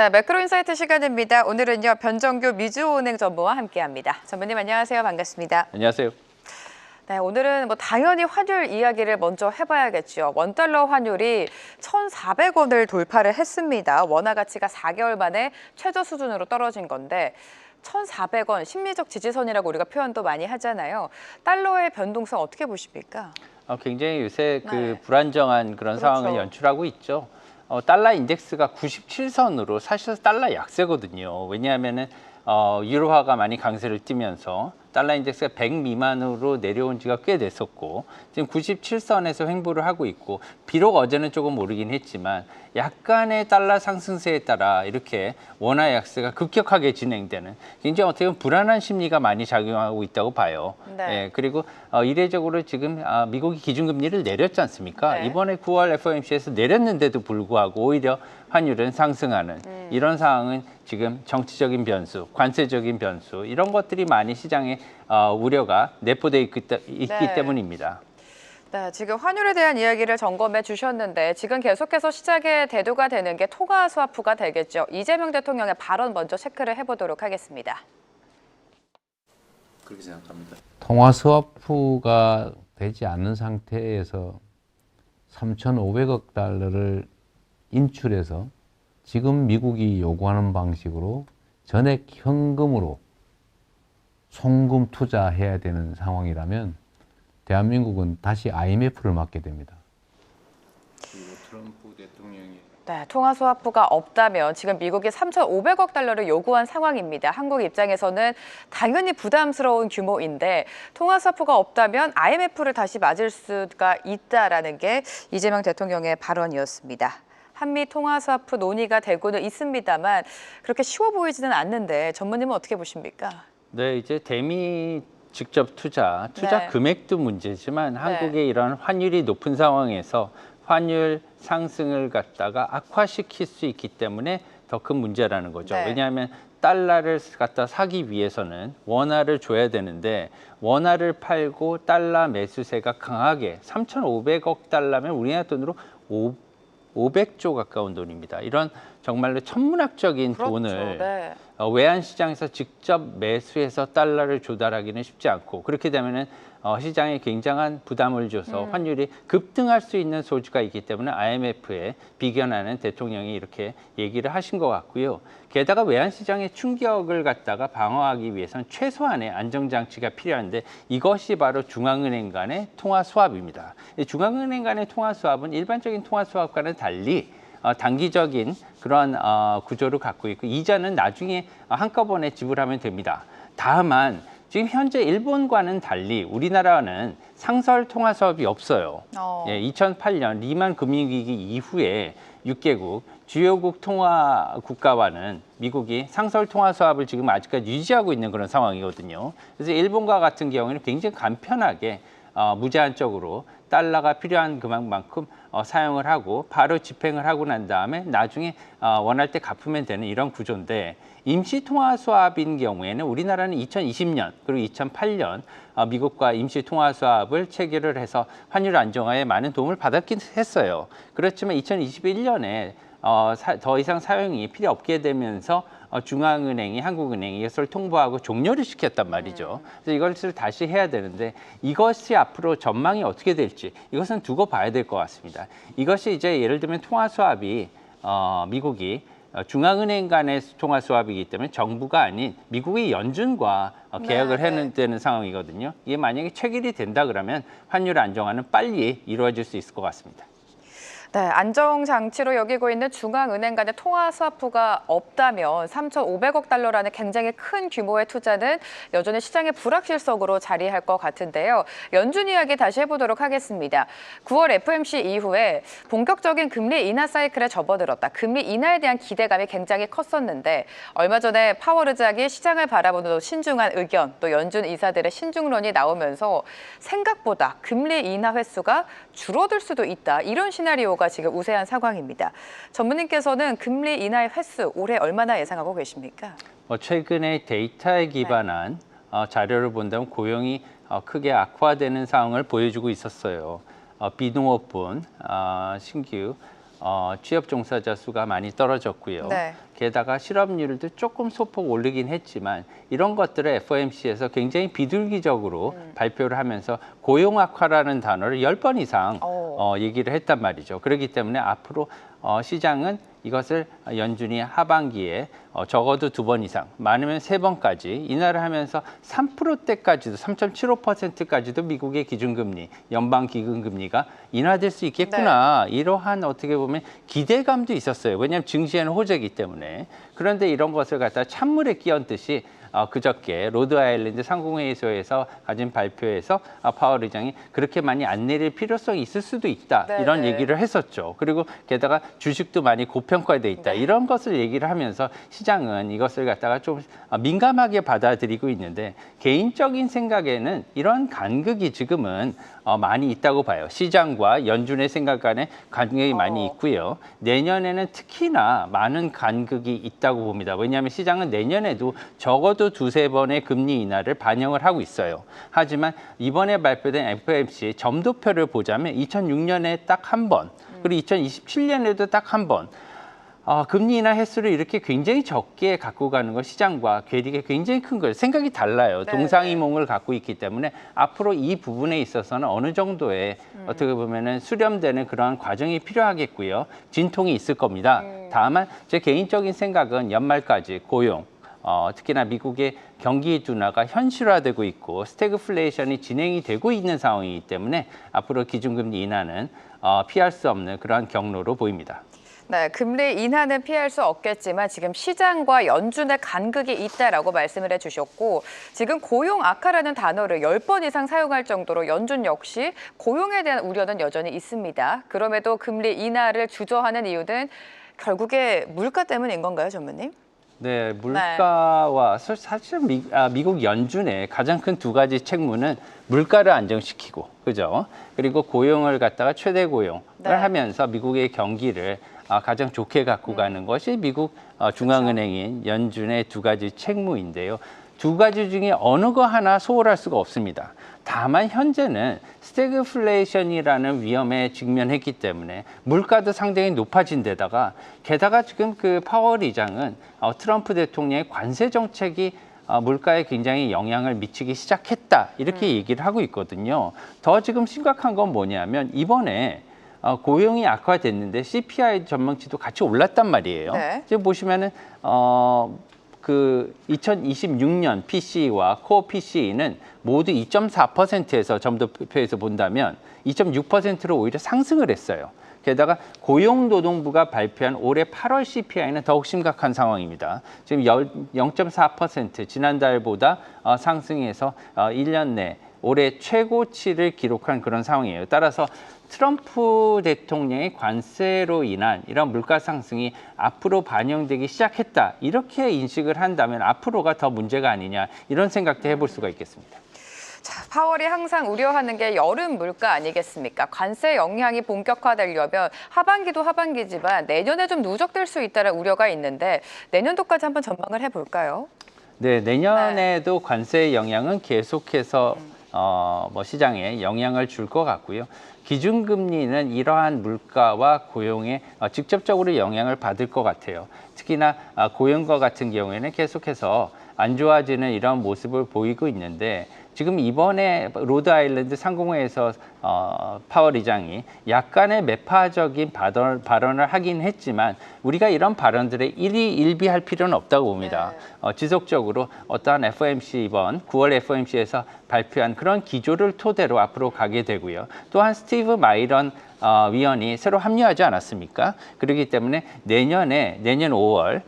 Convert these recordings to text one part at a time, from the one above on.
네, 매크로인사이트 시간입니다. 오늘은요 변정규 미주은행 전무와 함께합니다. 전무님 안녕하세요. 반갑습니다. 안녕하세요. 네, 오늘은 당연히 환율 이야기를 먼저 해봐야겠죠. 원달러 환율이 1,400원을 돌파를 했습니다. 원화 가치가 4개월 만에 최저 수준으로 떨어진 건데 1,400원 심리적 지지선이라고 우리가 표현도 많이 하잖아요. 달러의 변동성 어떻게 보십니까? 굉장히 요새 네. 불안정한 그런 그렇죠. 상황을 연출하고 있죠. 달러 인덱스가 97선으로 사실 달러 약세거든요. 왜냐하면은 유로화가 많이 강세를 띠면서 달러 인덱스가 100 미만으로 내려온 지가 꽤 됐었고 지금 97선에서 횡보를 하고 있고 비록 어제는 조금 오르긴 했지만 약간의 달러 상승세에 따라 이렇게 원화 약세가 급격하게 진행되는 굉장히 어떻게 보면 불안한 심리가 많이 작용하고 있다고 봐요. 네. 예, 그리고 이례적으로 지금 미국이 기준금리를 내렸지 않습니까? 네. 이번에 9월 FOMC에서 내렸는데도 불구하고 오히려 환율은 상승하는 이런 상황은 지금 정치적인 변수, 관세적인 변수 이런 것들이 많이 시장에 우려가 내포돼 있기 네. 때문입니다. 네, 지금 환율에 대한 이야기를 점검해 주셨는데 지금 계속해서 시장에 대두가 되는 게 통화 스와프가 되겠죠. 이재명 대통령의 발언 먼저 체크를 해보도록 하겠습니다. 그렇게 생각합니다. 통화 스와프가 되지 않는 상태에서 3,500억 달러를 인출해서 지금 미국이 요구하는 방식으로 전액 현금으로 송금 투자해야 되는 상황이라면 대한민국은 다시 IMF를 맞게 됩니다. 그리고 트럼프 대통령이 네, 통화 스와프가 없다면 지금 미국이 3,500억 달러를 요구한 상황입니다. 한국 입장에서는 당연히 부담스러운 규모인데 통화 스와프가 없다면 IMF를 다시 맞을 수가 있다라는 게 이재명 대통령의 발언이었습니다. 한미 통화 스와프 논의가 되고는 있습니다만 그렇게 쉬워 보이지는 않는데 전무님은 어떻게 보십니까? 네, 이제 대미 직접 투자 네. 금액도 문제지만 한국의 이런 환율이 높은 상황에서 환율 상승을 갖다가 악화시킬 수 있기 때문에 더 큰 문제라는 거죠. 네. 왜냐하면 달러를 갖다 사기 위해서는 원화를 줘야 되는데 원화를 팔고 달러 매수세가 강하게 3,500억 달러면 우리나라 돈으로 500조 가까운 돈입니다. 이런 정말로 천문학적인 그렇죠. 돈을 네. 외환 시장에서 직접 매수해서 달러를 조달하기는 쉽지 않고 그렇게 되면은 시장에 굉장한 부담을 줘서 환율이 급등할 수 있는 소지가 있기 때문에 IMF에 비견하는 대통령이 이렇게 얘기를 하신 것 같고요. 게다가 외환 시장의 충격을 갖다가 방어하기 위해서는 최소한의 안정장치가 필요한데 이것이 바로 중앙은행 간의 통화 스왑입니다. 중앙은행 간의 통화 스왑은 일반적인 통화 스왑과는 달리 단기적인 그런 구조를 갖고 있고 이자는 나중에 한꺼번에 지불하면 됩니다. 다만 지금 현재 일본과는 달리 우리나라는 상설 통화 수업이 없어요. 2008년 리만 금융위기 이후에 6개국 주요국 통화 국가와는 미국이 상설 통화 수합을 지금 아직까지 유지하고 있는 그런 상황이거든요. 그래서 일본과 같은 경우에는 굉장히 간편하게 무제한적으로 달러가 필요한 그만큼 사용을 하고 바로 집행을 하고 난 다음에 나중에 원할 때 갚으면 되는 이런 구조인데 임시 통화 수합인 경우에는 우리나라는 2020년 그리고 2008년 미국과 임시 통화 수합을 체결을 해서 환율 안정화에 많은 도움을 받았긴 했어요. 그렇지만 2021년에 더 이상 사용이 필요 없게 되면서 중앙은행이 한국은행이 이것을 통보하고 종료를 시켰단 말이죠. 그래서 이것을 다시 해야 되는데 이것이 앞으로 전망이 어떻게 될지 이것은 두고 봐야 될 것 같습니다. 이것이 이제 예를 들면 통화 수합이 미국이 중앙은행 간의 통화 수합이기 때문에 정부가 아닌 미국의 연준과 계약을 해야 되는 상황이거든요. 이게 만약에 체결이 된다 그러면 환율 안정화는 빨리 이루어질 수 있을 것 같습니다. 네, 안정장치로 여기고 있는 중앙은행 간의 통화 스와프가 없다면 3,500억 달러라는 굉장히 큰 규모의 투자는 여전히 시장의 불확실성으로 자리할 것 같은데요. 연준 이야기 다시 해보도록 하겠습니다. 9월 FOMC 이후에 본격적인 금리 인하 사이클에 접어들었다. 금리 인하에 대한 기대감이 굉장히 컸었는데 얼마 전에 파월 의장이 시장을 바라보는 신중한 의견, 또 연준 이사들의 신중론이 나오면서 생각보다 금리 인하 횟수가 줄어들 수도 있다. 이런 시나리오가 지금 우세한 상황입니다. 전무님께서는 금리 인하의 횟수 올해 얼마나 예상하고 계십니까? 최근에 데이터에 기반한 자료를 본다면 고용이 크게 악화되는 상황을 보여주고 있었어요. 비농업분, 신규 취업 종사자 수가 많이 떨어졌고요. 네. 게다가 실업률도 조금 소폭 오르긴 했지만 이런 것들을 FOMC에서 굉장히 비둘기적으로 발표를 하면서 고용 악화라는 단어를 10번 이상 얘기를 했단 말이죠. 그렇기 때문에 앞으로 시장은 이것을 연준이 하반기에 적어도 2번 이상, 많으면 3번까지 인하를 하면서 3%대까지도 3.75%까지도 미국의 기준금리, 연방기금금리가 인하될 수 있겠구나. 이러한 어떻게 보면 기대감도 있었어요. 왜냐하면 증시에는 호재이기 때문에. 그런데 이런 것을 갖다 찬물에 끼얹듯이 그저께 로드아일랜드 상공회의소에서 가진 발표에서 파월 의장이 그렇게 많이 안 내릴 필요성이 있을 수도 있다. 네, 이런 네. 얘기를 했었죠. 그리고 게다가 주식도 많이 고평가돼 있다. 이런 것을 얘기를 하면서 시장은 이것을 갖다가 좀 민감하게 받아들이고 있는데 개인적인 생각에는 이런 간극이 지금은 많이 있다고 봐요. 시장과 연준의 생각 간에 간극이 많이 있고요. 내년에는 특히나 많은 간극이 있다고 봅니다. 왜냐하면 시장은 내년에도 적어도 2-3번의 금리 인하를 반영을 하고 있어요. 하지만 이번에 발표된 FOMC 점도표를 보자면 2006년에 딱 한 번, 그리고 2027년에도 딱 한 번. 금리 인하 횟수를 이렇게 굉장히 적게 갖고 가는 것 시장과 괴리가 굉장히 큰 거예요. 생각이 달라요. 네, 동상이몽을 갖고 있기 때문에 앞으로 이 부분에 있어서는 어느 정도의 어떻게 보면은 수렴되는 그러한 과정이 필요하겠고요. 진통이 있을 겁니다. 다만 제 개인적인 생각은 연말까지 고용, 특히나 미국의 경기 둔화가 현실화되고 있고 스태그플레이션이 진행이 되고 있는 상황이기 때문에 앞으로 기준금리 인하는 피할 수 없는 그러한 경로로 보입니다. 네, 금리 인하는 피할 수 없겠지만 지금 시장과 연준의 간극이 있다라고 말씀을 해주셨고 지금 고용 악화라는 단어를 10번 이상 사용할 정도로 연준 역시 고용에 대한 우려는 여전히 있습니다. 그럼에도 금리 인하를 주저하는 이유는 결국에 물가 때문인 건가요, 전무님? 네, 물가와 사실 미국 연준의 가장 큰 2가지 책무는 물가를 안정시키고, 그죠? 그리고 고용을 갖다가 최대 고용을 하면서 미국의 경기를 가장 좋게 갖고 가는 것이 미국 중앙은행인 연준의 2가지 책무인데요. 2가지 중에 어느 거 하나 소홀할 수가 없습니다. 다만 현재는 스태그플레이션이라는 위험에 직면했기 때문에 물가도 상당히 높아진 데다가 게다가 지금 그 파월 의장은 트럼프 대통령의 관세 정책이 물가에 굉장히 영향을 미치기 시작했다 이렇게 얘기를 하고 있거든요. 더 지금 심각한 건 뭐냐면 이번에 고용이 악화됐는데 CPI 전망치도 같이 올랐단 말이에요. 네. 지금 보시면은 그 2026년 PCE와 코어 PCE는 모두 2.4%에서 점도표에서 본다면 2.6%로 오히려 상승을 했어요. 게다가 고용노동부가 발표한 올해 8월 CPI는 더욱 심각한 상황입니다. 지금 0.4% 지난달보다 상승해서 1년 내 올해 최고치를 기록한 그런 상황이에요. 따라서 트럼프 대통령의 관세로 인한 이런 물가 상승이 앞으로 반영되기 시작했다. 이렇게 인식을 한다면 앞으로가 더 문제가 아니냐 이런 생각도 해볼 수가 있겠습니다. 자, 파월이 항상 우려하는 게 여름 물가 아니겠습니까? 관세 영향이 본격화되려면 하반기도 하반기지만 내년에 좀 누적될 수 있다는 우려가 있는데 내년도까지 한번 전망을 해볼까요? 네, 내년에도 관세의 영향은 계속해서 시장에 영향을 줄 것 같고요. 기준금리는 이러한 물가와 고용에 직접적으로 영향을 받을 것 같아요. 특히나 고용과 같은 경우에는 계속해서 안 좋아지는 이런 모습을 보이고 있는데 지금 이번에 로드아일랜드 상공회에서 파월 의장이 약간의 매파적인 발언을 하긴 했지만 우리가 이런 발언들에 일희일비할 필요는 없다고 봅니다. 지속적으로 어떠한 FOMC 이번 9월 FOMC에서 발표한 그런 기조를 토대로 앞으로 가게 되고요. 또한 스티브 마이런 위원이 새로 합류하지 않았습니까? 그렇기 때문에 내년 5월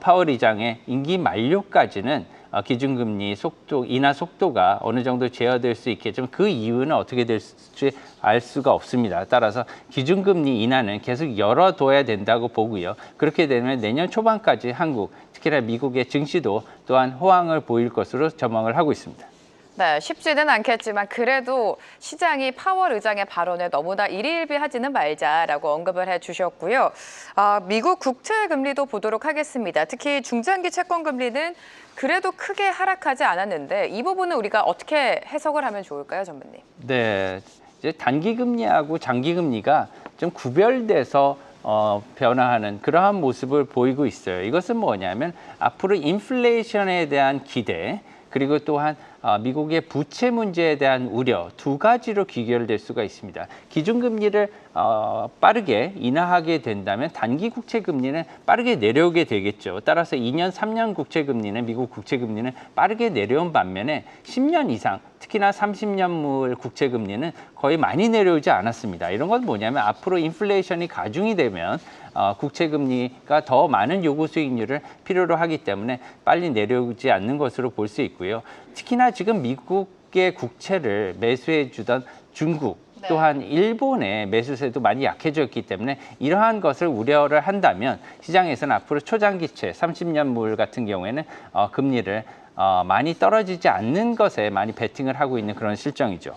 파월 의장의 임기 만료까지는 기준금리 인하 속도가 어느 정도 제어될 수 있겠지만 그 이유는 어떻게 될지 알 수가 없습니다. 따라서 기준금리 인하는 계속 열어둬야 된다고 보고요. 그렇게 되면 내년 초반까지 한국, 특히나 미국의 증시도 또한 호황을 보일 것으로 전망을 하고 있습니다. 네, 쉽지는 않겠지만 그래도 시장이 파월 의장의 발언에 너무나 일희일비하지는 말자라고 언급을 해주셨고요. 미국 국채 금리도 보도록 하겠습니다. 특히 중장기 채권 금리는 그래도 크게 하락하지 않았는데 이 부분은 우리가 어떻게 해석을 하면 좋을까요, 전무님? 네, 이제 단기 금리하고 장기 금리가 좀 구별돼서 변화하는 그러한 모습을 보이고 있어요. 이것은 뭐냐면 앞으로 인플레이션에 대한 기대, 그리고 또한 미국의 부채 문제에 대한 우려 두 가지로 귀결될 수가 있습니다. 기준금리를 빠르게 인하하게 된다면 단기 국채 금리는 빠르게 내려오게 되겠죠. 따라서 2년, 3년 국채 금리는 미국 국채 금리는 빠르게 내려온 반면에 10년 이상, 특히나 30년물 국채 금리는 거의 많이 내려오지 않았습니다. 이런 건 뭐냐면 앞으로 인플레이션이 가중이 되면 국채 금리가 더 많은 요구 수익률을 필요로 하기 때문에 빨리 내려오지 않는 것으로 볼 수 있고요. 특히나 지금 미국의 국채를 매수해 주던 중국, 또한 일본의 매수세도 많이 약해졌기 때문에 이러한 것을 우려를 한다면 시장에서는 앞으로 초장기채 30년물 같은 경우에는 금리를 많이 떨어지지 않는 것에 많이 베팅을 하고 있는 그런 실정이죠.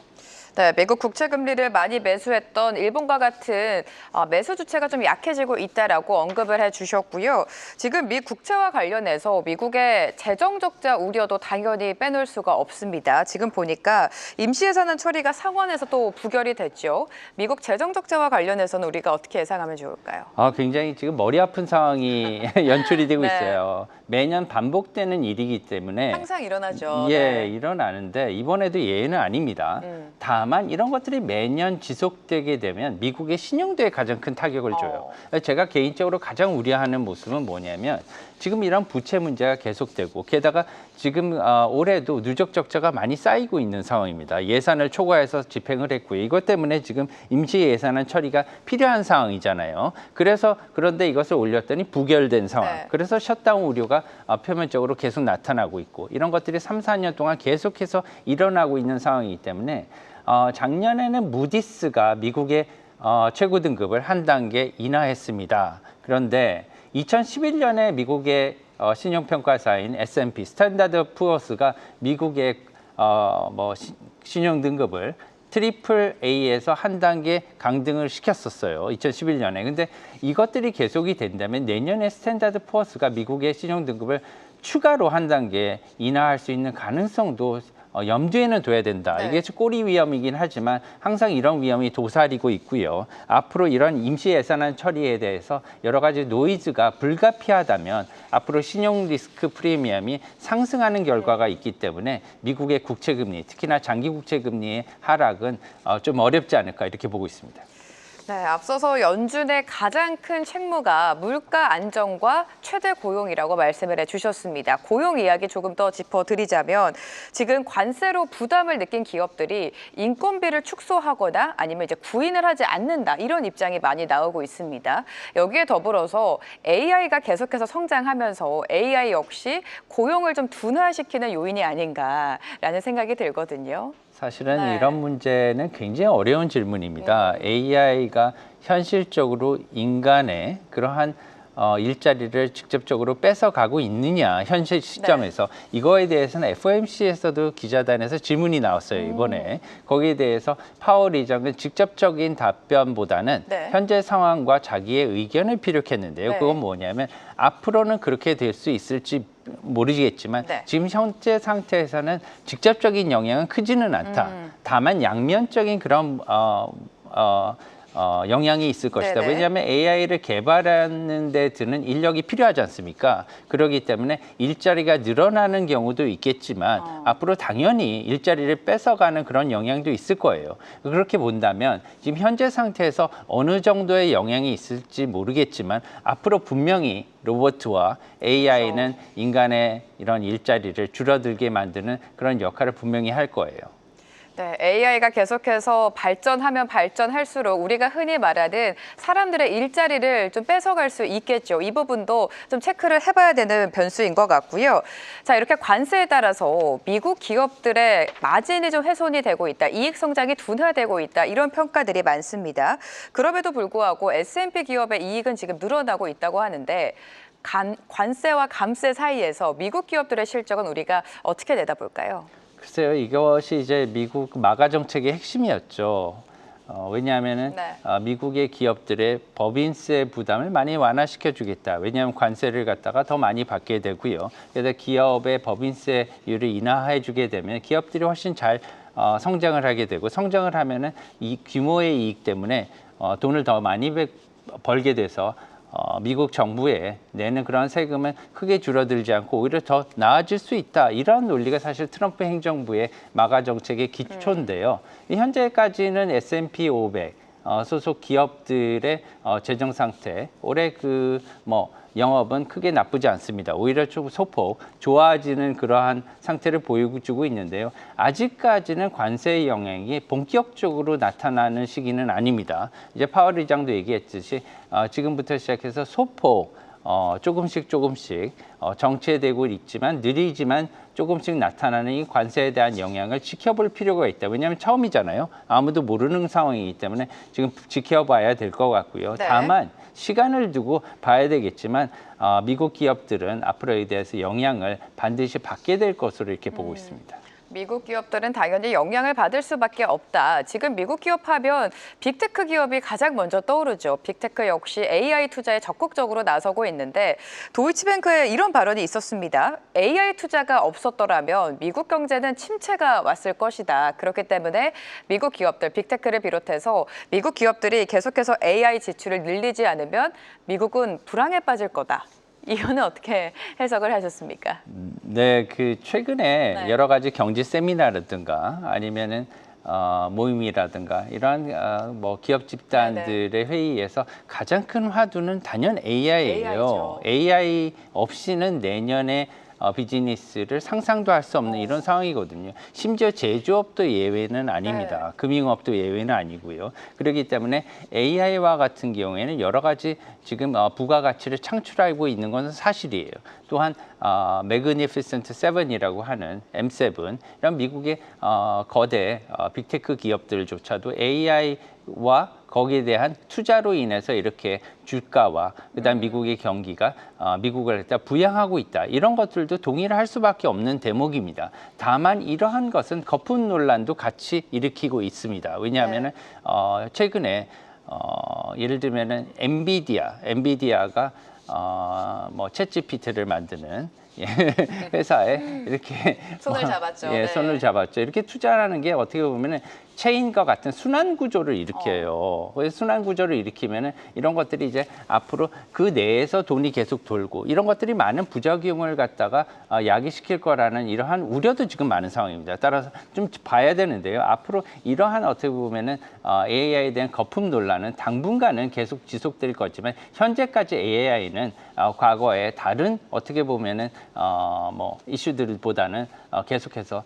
네, 미국 국채 금리를 많이 매수했던 일본과 같은 매수 주체가 좀 약해지고 있다라고 언급을 해주셨고요. 지금 미 국채와 관련해서 미국의 재정 적자 우려도 당연히 빼놓을 수가 없습니다. 지금 보니까 임시예산안 처리가 상원에서 또 부결이 됐죠. 미국 재정 적자와 관련해서는 우리가 어떻게 예상하면 좋을까요? 굉장히 지금 머리 아픈 상황이 연출이 되고 네. 있어요. 매년 반복되는 일이기 때문에 항상 일어나죠. 예, 네. 일어나는데 이번에도 예외는 아닙니다. 다만 이런 것들이 매년 지속되게 되면 미국의 신용도에 가장 큰 타격을 줘요. 제가 개인적으로 가장 우려하는 모습은 뭐냐면 지금 이런 부채 문제가 계속되고 게다가 지금 올해도 누적 적자가 많이 쌓이고 있는 상황입니다. 예산을 초과해서 집행을 했고요. 이것 때문에 지금 임시 예산안 처리가 필요한 상황이잖아요. 그런데 이것을 올렸더니 부결된 상황. 네. 그래서 셧다운 우려가 표면적으로 계속 나타나고 있고 이런 것들이 3, 4년 동안 계속해서 일어나고 있는 상황이기 때문에 작년에는 무디스가 미국의 최고 등급을 한 단계 인하했습니다. 그런데 2011년에 미국의 신용평가사인 S&P 스탠다드 푸어스가 미국의 신용 등급을 트리플 A에서 한 단계 강등을 시켰었어요. 2011년에. 근데 이것들이 계속이 된다면 내년에 스탠다드 푸어스가 미국의 신용 등급을 추가로 한 단계 인하할 수 있는 가능성도 염두에는 둬야 된다. 네. 이게 꼬리 위험이긴 하지만 항상 이런 위험이 도사리고 있고요. 앞으로 이런 임시 예산안 처리에 대해서 여러 가지 노이즈가 불가피하다면 앞으로 신용 리스크 프리미엄이 상승하는 결과가 있기 때문에 미국의 국채 금리, 특히나 장기 국채 금리의 하락은 좀 어렵지 않을까 이렇게 보고 있습니다. 네, 앞서서 연준의 가장 큰 책무가 물가 안정과 최대 고용이라고 말씀을 해주셨습니다. 고용 이야기 조금 더 짚어드리자면 지금 관세로 부담을 느낀 기업들이 인건비를 축소하거나 아니면 이제 구인을 하지 않는다 이런 입장이 많이 나오고 있습니다. 여기에 더불어서 AI가 계속해서 성장하면서 AI 역시 고용을 좀 둔화시키는 요인이 아닌가라는 생각이 들거든요. 사실은 네. 이런 문제는 굉장히 어려운 질문입니다. AI가 현실적으로 인간의 그러한 일자리를 직접적으로 뺏어가고 있느냐 현실 시점에서 이거에 대해서는 FOMC에서도 기자단에서 질문이 나왔어요. 이번에 거기에 대해서 파월 의장은 직접적인 답변보다는 네. 현재 상황과 자기의 의견을 피력했는데요. 네. 그건 뭐냐면 앞으로는 그렇게 될 수 있을지 모르겠지만 네. 지금 현재 상태에서는 직접적인 영향은 크지는 않다. 다만 양면적인 그런 영향이 있을 것이다. 네네. 왜냐하면 AI를 개발하는 데 드는 인력이 필요하지 않습니까? 그렇기 때문에 일자리가 늘어나는 경우도 있겠지만 앞으로 당연히 일자리를 뺏어가는 그런 영향도 있을 거예요. 그렇게 본다면 지금 현재 상태에서 어느 정도의 영향이 있을지 모르겠지만 앞으로 분명히 로봇과 AI는 인간의 이런 일자리를 줄어들게 만드는 그런 역할을 분명히 할 거예요. 네, AI가 계속해서 발전하면 발전할수록 우리가 흔히 말하는 사람들의 일자리를 좀 뺏어갈 수 있겠죠. 이 부분도 좀 체크를 해봐야 되는 변수인 것 같고요. 자, 이렇게 관세에 따라서 미국 기업들의 마진이 좀 훼손이 되고 있다. 이익 성장이 둔화되고 있다. 이런 평가들이 많습니다. 그럼에도 불구하고 S&P 기업의 이익은 지금 늘어나고 있다고 하는데 관세와 감세 사이에서 미국 기업들의 실적은 우리가 어떻게 내다볼까요? 글쎄요, 이것이 이제 미국 마가 정책의 핵심이었죠. 왜냐하면은 네. 미국의 기업들의 법인세 부담을 많이 완화시켜주겠다. 왜냐하면 관세를 갖다가 더 많이 받게 되고요. 그래서 기업의 법인세율을 인하해주게 되면 기업들이 훨씬 잘 성장을 하게 되고 성장을 하면은 이 규모의 이익 때문에 돈을 더 많이 벌게 돼서 미국 정부에 내는 그런 세금은 크게 줄어들지 않고 오히려 더 나아질 수 있다. 이런 논리가 사실 트럼프 행정부의 마가 정책의 기초인데요. 현재까지는 S&P 500 소속 기업들의 재정 상태, 올해 영업은 크게 나쁘지 않습니다. 오히려 좀 소폭 좋아지는 그러한 상태를 보여주고 있는데요. 아직까지는 관세의 영향이 본격적으로 나타나는 시기는 아닙니다. 이제 파월 의장도 얘기했듯이 지금부터 시작해서 소폭 조금씩 정체되고 있지만 느리지만 조금씩 나타나는 이 관세에 대한 영향을 지켜볼 필요가 있다. 왜냐하면 처음이잖아요. 아무도 모르는 상황이기 때문에 지금 지켜봐야 될 것 같고요. 네. 다만 시간을 두고 봐야 되겠지만 미국 기업들은 앞으로에 대해서 영향을 반드시 받게 될 것으로 이렇게 보고 있습니다. 미국 기업들은 당연히 영향을 받을 수밖에 없다. 지금 미국 기업 하면 빅테크 기업이 가장 먼저 떠오르죠. 빅테크 역시 AI 투자에 적극적으로 나서고 있는데 도이치뱅크에 이런 발언이 있었습니다. AI 투자가 없었더라면 미국 경제는 침체가 왔을 것이다. 그렇기 때문에 미국 기업들, 빅테크를 비롯해서 미국 기업들이 계속해서 AI 지출을 늘리지 않으면 미국은 불황에 빠질 거다. 이거는 어떻게 해석을 하셨습니까? 네, 최근에 네. 여러 가지 경제 세미나라든가 아니면은 모임이라든가 이러한 기업 집단들의 회의에서 가장 큰 화두는 단연 AI예요. AI죠. AI 없이는 내년에 비즈니스를 상상도 할 수 없는 이런 상황이거든요. 심지어 제조업도 예외는 아닙니다. 네. 금융업도 예외는 아니고요. 그렇기 때문에 AI와 같은 경우에는 여러 가지 지금 부가가치를 창출하고 있는 것은 사실이에요. 또한 매그니피센트 7이라고 하는 M7 이런 미국의 거대 빅테크 기업들조차도 AI와 거기에 대한 투자로 인해서 이렇게 주가와 그다음 미국의 경기가 미국을 갖다 부양하고 있다. 이런 것들도 동의를 할 수밖에 없는 대목입니다. 다만 이러한 것은 거품 논란도 같이 일으키고 있습니다. 왜냐하면은 최근에 예를 들면은 엔비디아가 챗GPT를 만드는 회사에 이렇게 손을 잡았죠. 예, 네. 손을 잡았죠. 이렇게 투자라는 게 어떻게 보면은 체인과 같은 순환 구조를 일으켜요. 그래서 순환 구조를 일으키면은 이런 것들이 이제 앞으로 그 내에서 돈이 계속 돌고 이런 것들이 많은 부작용을 갖다가 야기시킬 거라는 이러한 우려도 지금 많은 상황입니다. 따라서 좀 봐야 되는데요. 앞으로 이러한 어떻게 보면은 AI에 대한 거품 논란은 당분간은 계속 지속될 거지만 현재까지 AI는 과거에 다른 어떻게 보면은 이슈들보다는 계속해서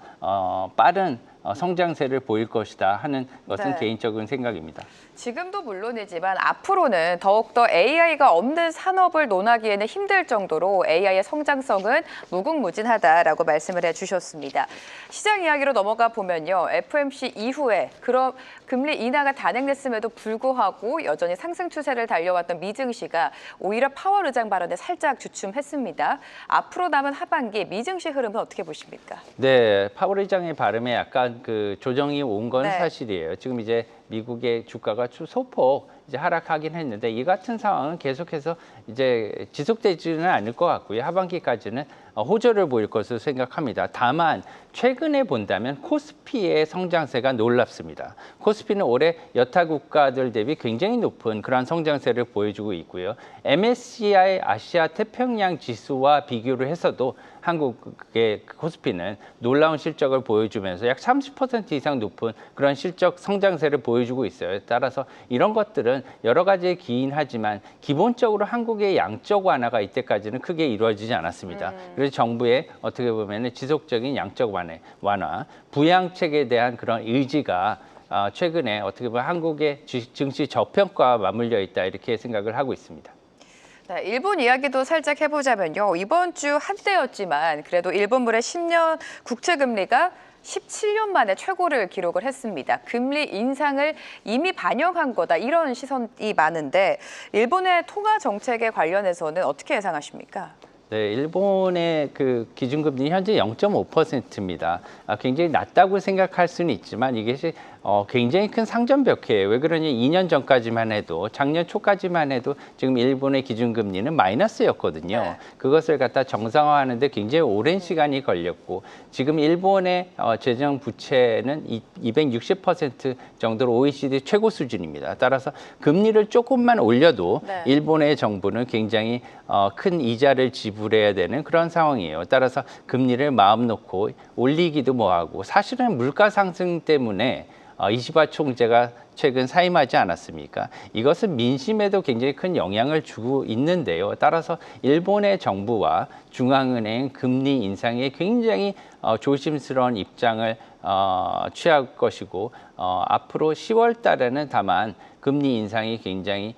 빠른 성장세를 보일 것이다 하는 것은 네. 개인적인 생각입니다. 지금도 물론이지만 앞으로는 더욱더 AI가 없는 산업을 논하기에는 힘들 정도로 AI의 성장성은 무궁무진하다라고 말씀을 해주셨습니다. 시장 이야기로 넘어가 보면요. FOMC 이후에 그런 금리 인하가 단행됐음에도 불구하고 여전히 상승 추세를 달려왔던 미증시가 오히려 파월 의장 발언에 살짝 주춤했습니다. 앞으로 남은 하반기 미증시 흐름은 어떻게 보십니까? 네, 파월 의장의 발음에 약간 조정이 온 건 네. 사실이에요. 지금 이제 미국의 주가가 소폭 이제 하락하긴 했는데 이 같은 상황은 계속해서 이제 지속되지는 않을 것 같고요. 하반기까지는 호조를 보일 것으로 생각합니다. 다만 최근에 본다면 코스피의 성장세가 놀랍습니다. 코스피는 올해 여타 국가들 대비 굉장히 높은 그런 성장세를 보여주고 있고요. MSCI 아시아 태평양 지수와 비교를 해서도 한국의 코스피는 놀라운 실적을 보여주면서 약 30% 이상 높은 그런 실적 성장세를 보여주고 있어요. 따라서 이런 것들은 여러 가지에 기인하지만 기본적으로 한국의 양적 완화가 이때까지는 크게 이루어지지 않았습니다. 그래서 정부의 어떻게 보면 지속적인 양적 완화, 부양책에 대한 그런 의지가 최근에 어떻게 보면 한국의 증시 저평가와 맞물려 있다 이렇게 생각을 하고 있습니다. 네, 일본 이야기도 살짝 해보자면요. 이번 주 한때였지만 그래도 일본물의 10년 국채 금리가 17년 만에 최고를 기록을 했습니다. 금리 인상을 이미 반영한 거다 이런 시선이 많은데 일본의 통화 정책에 관련해서는 어떻게 예상하십니까? 네, 일본의 기준금리 현재 0.5%입니다. 굉장히 낮다고 생각할 수는 있지만 이것이 굉장히 큰 상전벽해예요. 왜 그러냐? 2년 전까지만 해도 작년 초까지만 해도 지금 일본의 기준금리는 마이너스였거든요. 네. 그것을 갖다 정상화하는데 굉장히 오랜 시간이 걸렸고 지금 일본의 재정 부채는 260% 정도로 OECD 최고 수준입니다. 따라서 금리를 조금만 올려도 네. 일본의 정부는 굉장히 큰 이자를 지불해야 되는 그런 상황이에요. 따라서 금리를 마음 놓고 올리기도 뭐하고 사실은 물가 상승 때문에 이시바 총재가 최근 사임하지 않았습니까? 이것은 민심에도 굉장히 큰 영향을 주고 있는데요. 따라서 일본의 정부와 중앙은행 금리 인상에 굉장히 조심스러운 입장을 취할 것이고 앞으로 10월 달에는 다만 금리 인상이 굉장히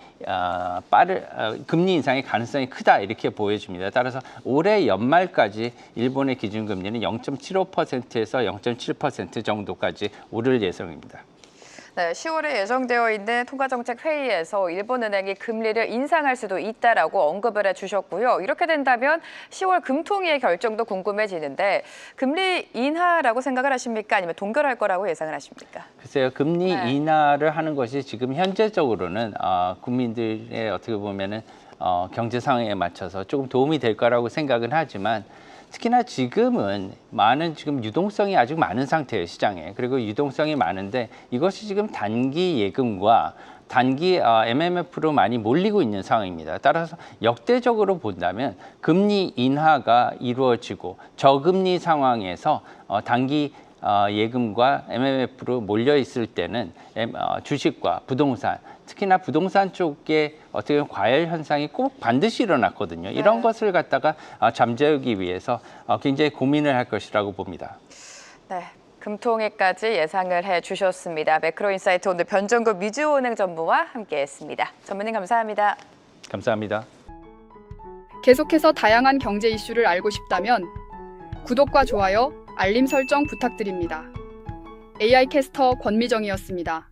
금리 인상의 가능성이 크다 이렇게 보여집니다. 따라서 올해 연말까지 일본의 기준금리는 0.75%에서 0.7% 정도까지 오를 예정입니다. 네, 10월에 예정되어 있는 통화정책회의에서 일본은행이 금리를 인상할 수도 있다라고 언급을 해주셨고요. 이렇게 된다면 10월 금통위의 결정도 궁금해지는데 금리 인하라고 생각을 하십니까? 아니면 동결할 거라고 예상을 하십니까? 글쎄요, 금리 네. 인하를 하는 것이 지금 현재적으로는 국민들의 어떻게 보면은 경제 상황에 맞춰서 조금 도움이 될 거라고 생각은 하지만 특히나 지금은 지금 유동성이 아주 많은 상태예요, 시장에. 그리고 유동성이 많은데 이것이 지금 단기 예금과 단기 MMF로 많이 몰리고 있는 상황입니다. 따라서 역대적으로 본다면 금리 인하가 이루어지고 저금리 상황에서 단기 예금과 MMF로 몰려 있을 때는 주식과 부동산, 특히나 부동산 쪽에 어떻게 보면 과열 현상이 꼭 반드시 일어났거든요. 이런 것을 갖다가 잠재우기 위해서 굉장히 고민을 할 것이라고 봅니다. 네. 금통위까지 예상을 해주셨습니다. 매크로인사이트 오늘 변종국 미주은행 전무와 함께했습니다. 전무님 감사합니다. 감사합니다. 계속해서 다양한 경제 이슈를 알고 싶다면 구독과 좋아요, 알림 설정 부탁드립니다. AI 캐스터 권미정이었습니다.